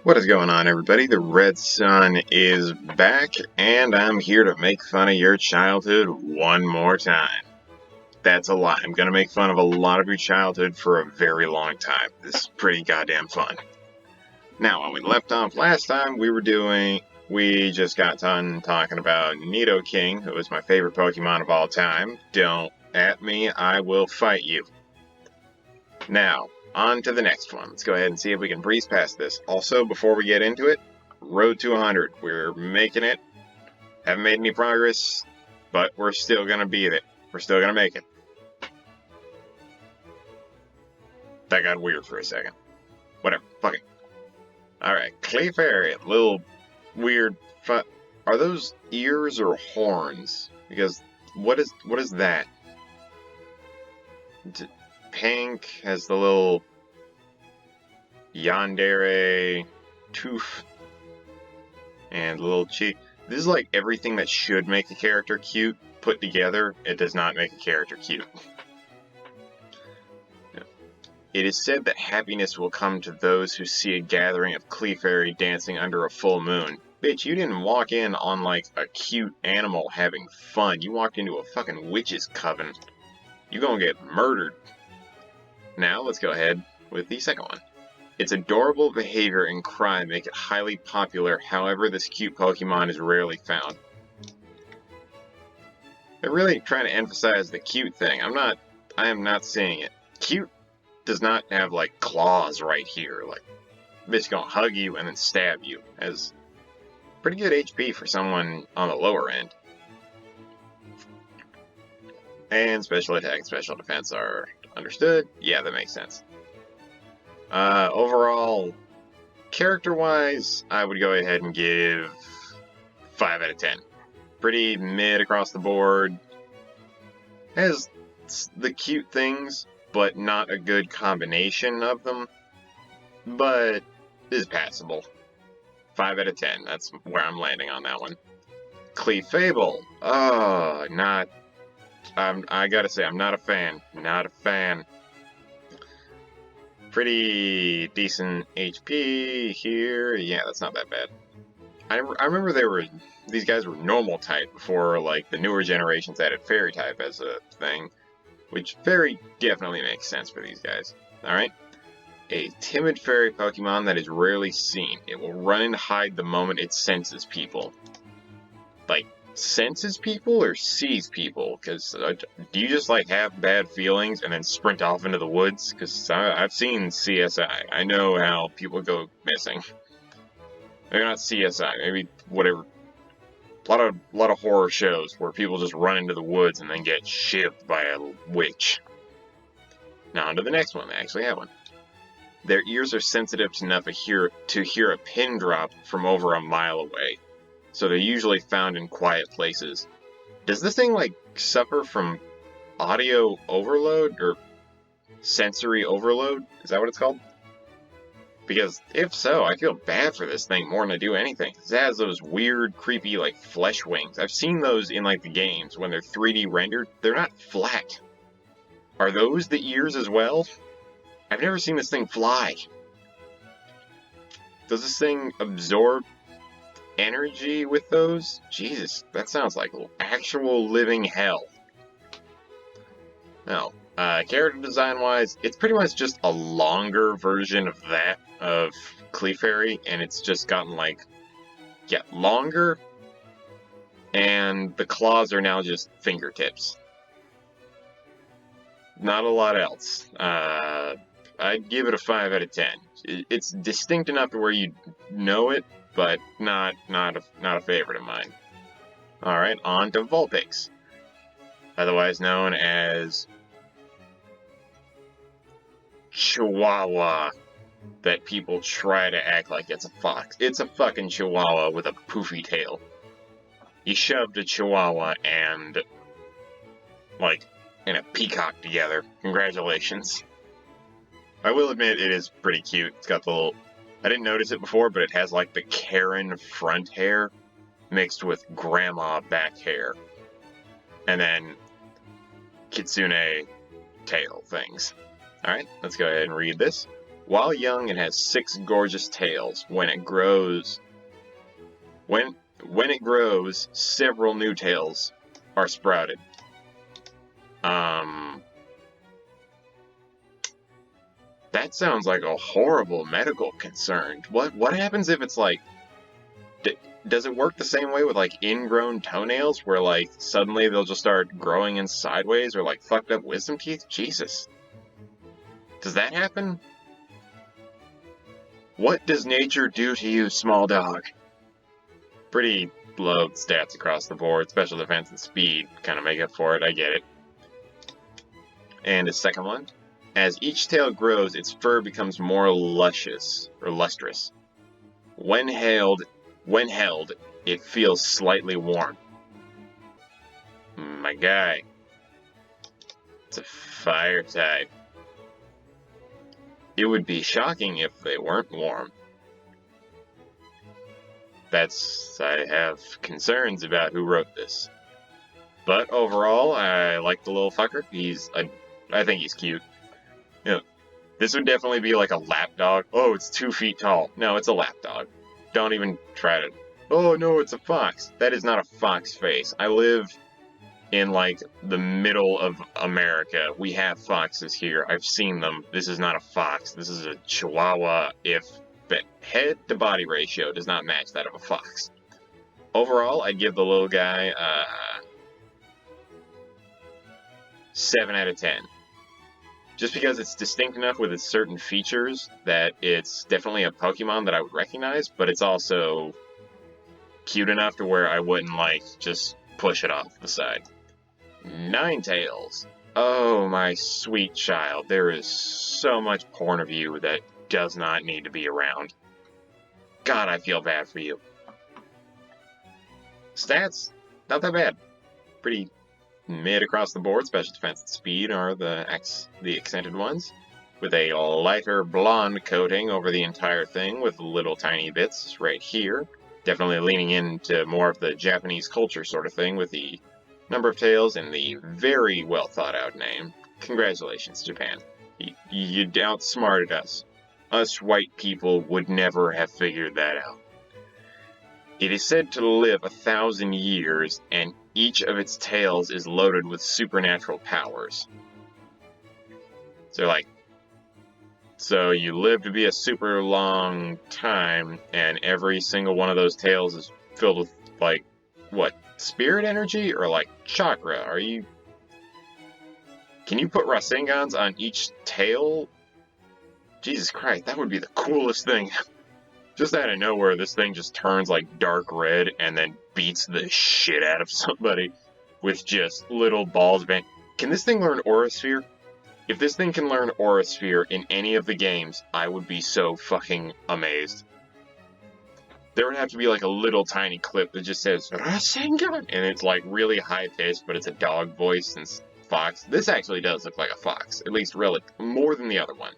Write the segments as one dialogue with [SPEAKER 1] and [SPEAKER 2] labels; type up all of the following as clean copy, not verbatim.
[SPEAKER 1] What is going on, everybody? The Red Sun is back, and I'm here to make fun of your childhood one more time. That's a lie. I'm gonna make fun of a lot of your childhood for a very long time. This is pretty goddamn fun. Now, when we left off last time, we just got done talking about Nidoking, who is my favorite Pokemon of all time. Don't at me, I will fight you. Now, on to the next one. Let's go ahead and see if we can breeze past this. Also, before we get into it, Road to 100. We're making it. Haven't made any progress, but we're still gonna beat it. We're still gonna make it. That got weird for a second. Whatever. Fuck it. Alright, Clefairy. Little weird... Are those ears or horns? Because, what is that? Pink has the little yandere tooth and little cheek. This is like everything that should make a character cute put together. It does not make a character cute. It is said that happiness will come to those who see a gathering of Clefairy dancing under a full moon. Bitch, you didn't walk in on like a cute animal having fun. You walked into a fucking witch's coven. You gonna get murdered. Now, let's go ahead with the second one. Its adorable behavior and cry make it highly popular, however this cute Pokemon is rarely found. They're really trying to emphasize the cute thing. I am not seeing it. Cute does not have, like, claws right here. Like, bitch gonna hug you and then stab you. Has pretty good HP for someone on the lower end. And special attack and special defense are understood? Yeah, that makes sense. Overall, character-wise, I would go ahead and give 5 out of 10. Pretty mid across the board. Has the cute things, but not a good combination of them. But is passable. 5 out of 10. That's where I'm landing on that one. Clefable. Oh, not... I gotta say, I'm not a fan. Not a fan. Pretty decent HP here. Yeah, that's not that bad. I remember these guys were normal type before, like, the newer generations added fairy type as a thing. Which fairy definitely makes sense for these guys. Alright? A timid fairy Pokemon that is rarely seen. It will run and hide the moment it senses people. Like, senses people or sees people? Because do you just like have bad feelings and then sprint off into the woods? Because I've seen CSI. I know how people go missing. Maybe not CSI. Maybe whatever. A lot of horror shows where people just run into the woods and then get shivved by a witch. Now on to the next one. They actually have one. Their ears are sensitive enough to hear a pin drop from over a mile away. So they're usually found in quiet places. Does this thing, like, suffer from audio overload, or sensory overload? Is that what it's called? Because if so, I feel bad for this thing more than I do anything. It has those weird, creepy, like, flesh wings. I've seen those in, like, the games when they're 3D rendered. They're not flat. Are those the ears as well? I've never seen this thing fly. Does this thing absorb energy with those? Jesus, that sounds like actual living hell. Now, character design-wise, it's pretty much just a longer version of that, of Clefairy, and it's just gotten, like, yeah, longer, and the claws are now just fingertips. Not a lot else. I'd give it a 5 out of 10. It's distinct enough to where you know it, but not a favorite of mine. Alright, on to Vulpix. Otherwise known as Chihuahua. That people try to act like it's a fox. It's a fucking Chihuahua with a poofy tail. You shoved a Chihuahua and, like, and a peacock together. Congratulations. I will admit it is pretty cute. It's got the little... I didn't notice it before, but it has, like, the Karen front hair mixed with grandma back hair. And then Kitsune tail things. Alright, let's go ahead and read this. While young, it has 6 gorgeous tails. When it grows, several new tails are sprouted. That sounds like a horrible medical concern. What happens if it's like, does it work the same way with like ingrown toenails, where like suddenly they'll just start growing in sideways, or like fucked up wisdom teeth? Jesus. Does that happen? What does nature do to you, small dog? Pretty low stats across the board. Special defense and speed kind of make up for it. I get it. And the second one. As each tail grows, its fur becomes more luscious, or lustrous. When held, it feels slightly warm. My guy. It's a fire type. It would be shocking if they weren't warm. I have concerns about who wrote this. But overall, I like the little fucker. I think he's cute. You know, this would definitely be like a lap dog. Oh, it's 2 feet tall. No, it's a lap dog. Don't even try to... Oh, no, it's a fox. That is not a fox face. I live in, like, the middle of America. We have foxes here. I've seen them. This is not a fox. This is a chihuahua if the head-to-body ratio does not match that of a fox. Overall, I'd give the little guy 7 out of 10. Just because it's distinct enough with its certain features that it's definitely a Pokemon that I would recognize, but it's also cute enough to where I wouldn't, like, just push it off the side. Ninetales. Oh, my sweet child. There is so much porn of you that does not need to be around. God, I feel bad for you. Stats, not that bad. Pretty mid across the board. Special defense and speed are the accented ones, with a lighter blonde coating over the entire thing with little tiny bits right here. Definitely leaning into more of the Japanese culture sort of thing with the number of tails and the very well thought out name. Congratulations, Japan. You outsmarted us. Us white people would never have figured that out. It is said to live 1,000 years, and each of its tails is loaded with supernatural powers. So you live to be a super long time, and every single one of those tails is filled with, like, what, spirit energy? Or, like, chakra? Can you put Rasengans on each tail? Jesus Christ, that would be the coolest thing. Just out of nowhere, this thing just turns like dark red and then beats the shit out of somebody with just little balls. Can this thing learn Aura Sphere? If this thing can learn Aura Sphere in any of the games, I would be so fucking amazed. There would have to be like a little tiny clip that just says Rasengan, and it's like really high pitched, but it's a dog voice since fox. This actually does look like a fox, at least really more than the other one.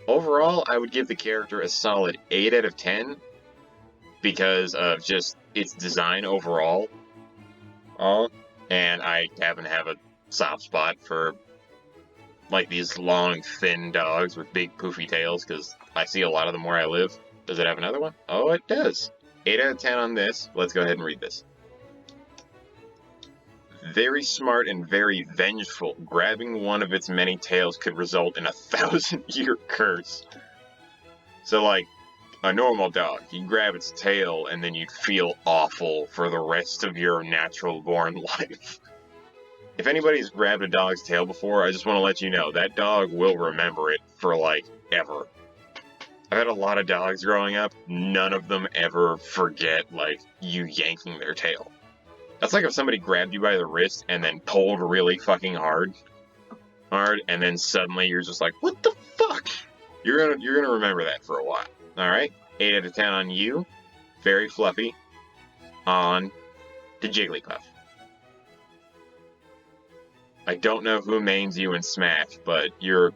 [SPEAKER 1] Overall, I would give the character a solid 8 out of 10 because of just its design overall. And I happen to have a soft spot for like these long, thin dogs with big poofy tails because I see a lot of them where I live. Does it have another one? Oh, it does. 8 out of 10 on this. Let's go ahead and read this. Very smart and very vengeful. Grabbing one of its many tails could result in a 1,000-year curse. So, like, a normal dog, you grab its tail and then you'd feel awful for the rest of your natural-born life. If anybody's grabbed a dog's tail before, I just want to let you know, that dog will remember it for, like, ever. I've had a lot of dogs growing up. None of them ever forget, like, you yanking their tail. That's like if somebody grabbed you by the wrist and then pulled really fucking hard, and then suddenly you're just like, what the fuck? You're gonna remember that for a while. Alright, 8 out of 10 on you. Very fluffy. On to Jigglypuff. I don't know who mains you in Smash, but you're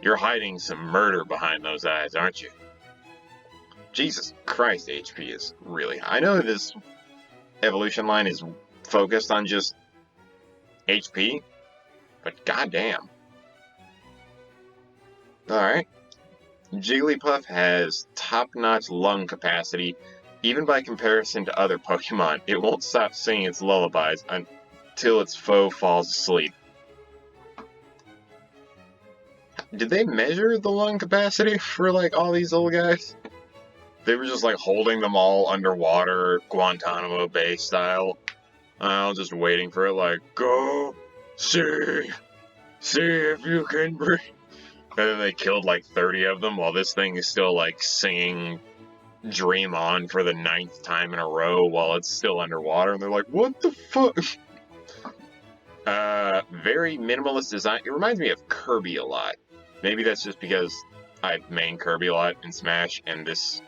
[SPEAKER 1] hiding some murder behind those eyes, aren't you? Jesus Christ, HP is really high. I know this evolution line is focused on just HP, but goddamn. Alright. Jigglypuff has top-notch lung capacity, even by comparison to other Pokemon. It won't stop singing its lullabies until its foe falls asleep. Did they measure the lung capacity for, like, all these little guys? They were just, like, holding them all underwater, Guantanamo Bay style. Just waiting for it, like, go, see if you can breathe. And then they killed, like, 30 of them while this thing is still, like, singing Dream On for the 9th time in a row while it's still underwater. And they're like, what the fuck? Very minimalist design. It reminds me of Kirby a lot. Maybe that's just because I main Kirby a lot in Smash, and this...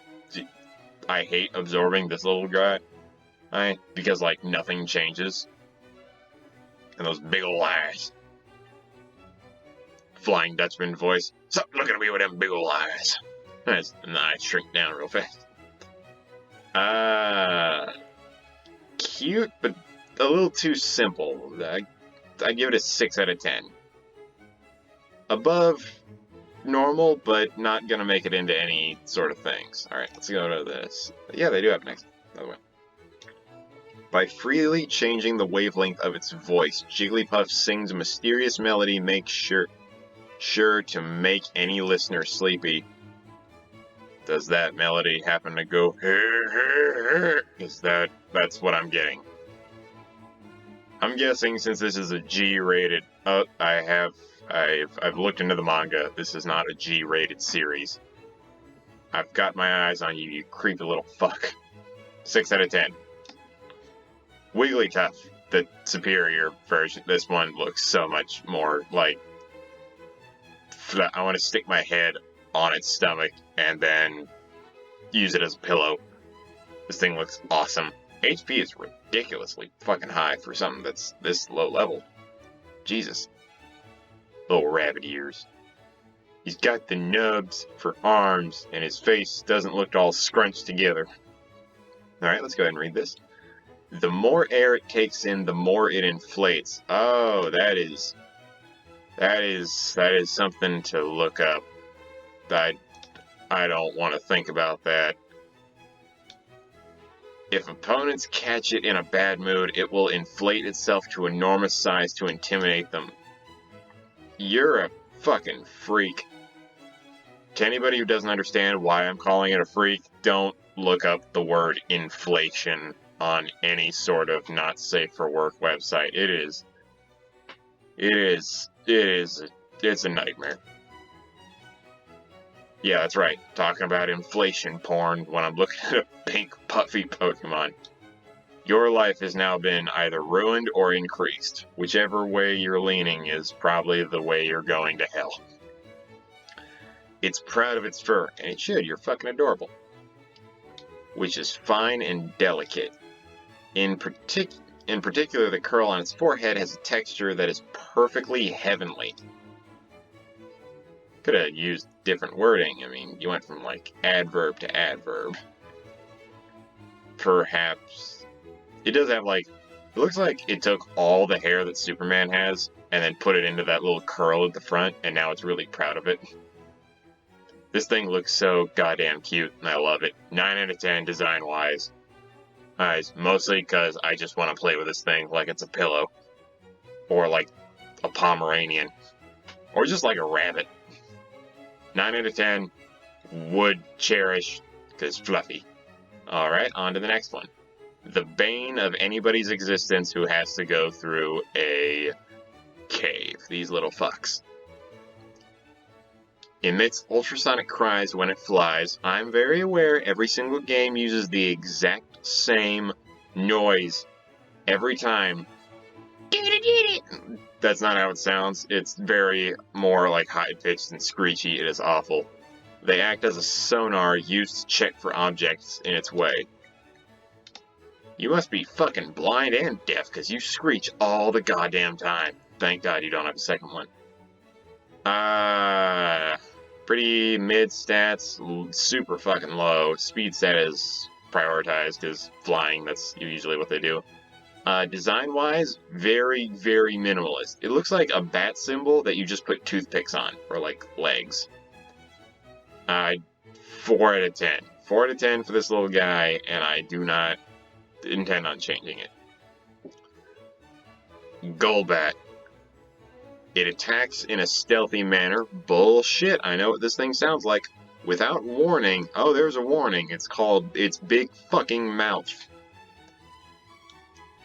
[SPEAKER 1] I hate absorbing this little guy. Because, like, nothing changes. And those big ol' eyes. Flying Dutchman voice. Stop looking at me with them big ol' eyes. And the eyes shrink down real fast. Cute, but a little too simple. I give it a 6 out of 10. Above normal, but not gonna make it into any sort of things. Alright, let's go to this. Yeah, they do have next, by the way. By freely changing the wavelength of its voice, Jigglypuff sings a mysterious melody, makes sure to make any listener sleepy. Does that melody happen to go Is that's what I'm getting. I'm guessing since this is a G-rated, I've looked into the manga. This is not a G-rated series. I've got my eyes on you, you creepy little fuck. 6 out of 10. Wigglytuff, the superior version. This one looks so much more like... I want to stick my head on its stomach and then use it as a pillow. This thing looks awesome. HP is ridiculously fucking high for something that's this low level. Jesus. Little rabbit ears. He's got the nubs for arms, and his face doesn't look all scrunched together. Alright, let's go ahead and read this. The more air it takes in, the more it inflates. Oh, that is something to look up. I don't want to think about that. If opponents catch it in a bad mood, it will inflate itself to enormous size to intimidate them. You're a fucking freak. To anybody who doesn't understand why I'm calling it a freak, don't look up the word inflation on any sort of not safe for work website. It's a nightmare. Yeah, that's right. Talking about inflation porn when I'm looking at a pink puffy Pokemon. Your life has now been either ruined or increased. Whichever way you're leaning is probably the way you're going to hell. It's proud of its fur, and it should. You're fucking adorable. Which is fine and delicate. In particular, the curl on its forehead has a texture that is perfectly heavenly. Could have used different wording. I mean, you went from, like, adverb to adverb. Perhaps. It does have, like... It looks like it took all the hair that Superman has and then put it into that little curl at the front, and now it's really proud of it. This thing looks so goddamn cute, and I love it. 9 out of 10 design-wise. Mostly because I just want to play with this thing like it's a pillow. Or like a Pomeranian. Or just like a rabbit. 9 out of 10. Would cherish, because fluffy. Alright, on to the next one. The bane of anybody's existence who has to go through a cave. These little fucks. Emits ultrasonic cries when it flies. I'm very aware every single game uses the exact same noise every time. That's not how it sounds. It's very more like high-pitched and screechy. It is awful. They act as a sonar used to check for objects in its way. You must be fucking blind and deaf because you screech all the goddamn time. Thank God you don't have a second one. Pretty mid stats, super fucking low. Speed stat is prioritized because flying, that's usually what they do. Design-wise, very, very minimalist. It looks like a bat symbol that you just put toothpicks on, or like legs. 4 out of 10. 4 out of 10 for this little guy, and I do not intend on changing it. Golbat. It attacks in a stealthy manner. Bullshit, I know what this thing sounds like. Without warning. Oh, there's a warning. It's called its big fucking mouth.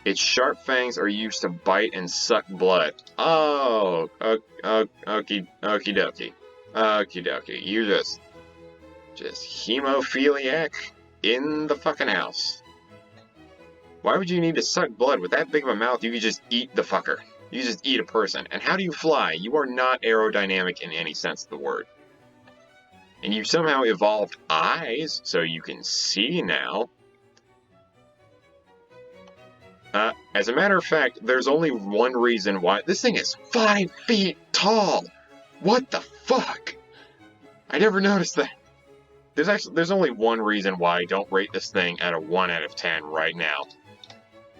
[SPEAKER 1] Its sharp fangs are used to bite and suck blood. Oh, okie dokie. Okie dokie. You just hemophiliac in the fucking house. Why would you need to suck blood? With that big of a mouth, you could just eat the fucker. You just eat a person. And how do you fly? You are not aerodynamic in any sense of the word. And you somehow evolved eyes, so you can see now. As a matter of fact, there's only one reason why. This thing is 5 feet tall! What the fuck? I never noticed that. There's only one reason why I don't rate this thing at a 1 out of 10 right now.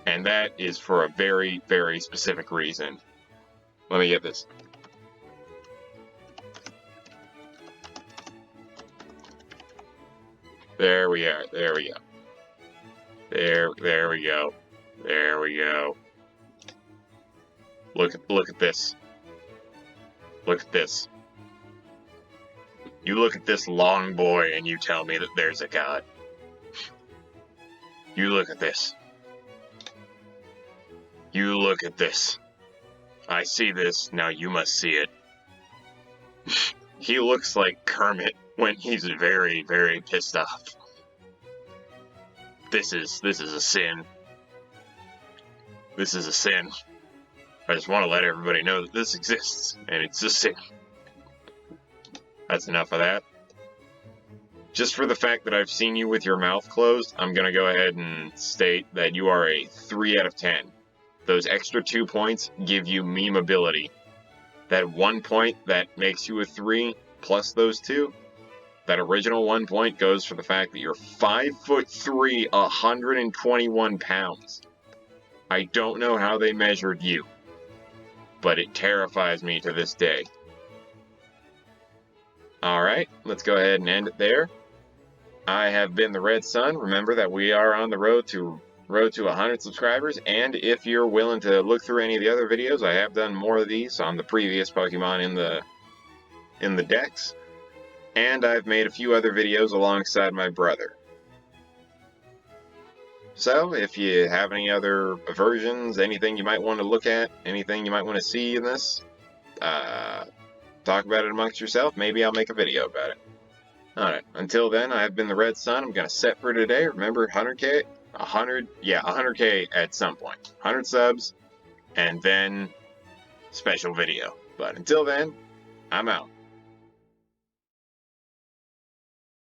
[SPEAKER 1] And that is for a very, very specific reason. Let me get this. There we are. There we go. There we go. There we go. Look at this. Look at this. You look at this long boy and you tell me that there's a god. You look at this. You look at this. I see this, now you must see it. He looks like Kermit when he's very, very pissed off. This is a sin. This is a sin. I just want to let everybody know that this exists, and it's a sin. That's enough of that. Just for the fact that I've seen you with your mouth closed, I'm going to go ahead and state that you are a 3 out of 10. Those extra 2 points give you meme ability. That 1 point that makes you a 3, plus those 2, that original 1 point goes for the fact that you're 5'3", 121 pounds. I don't know how they measured you, but it terrifies me to this day. Alright, let's go ahead and end it there. I have been the Red Sun. Remember that we are on the road to 100 subscribers, and if you're willing to look through any of the other videos, I have done more of these on the previous Pokemon in the decks, and I've made a few other videos alongside my brother. So, if you have any other versions, anything you might want to look at, anything you might want to see in this, talk about it amongst yourself, maybe I'll make a video about it. Alright, until then, I have been the Red Sun. I'm going to set for today. Remember, 100k? 100k at some point. 100 subs, and then special video. But until then, I'm out.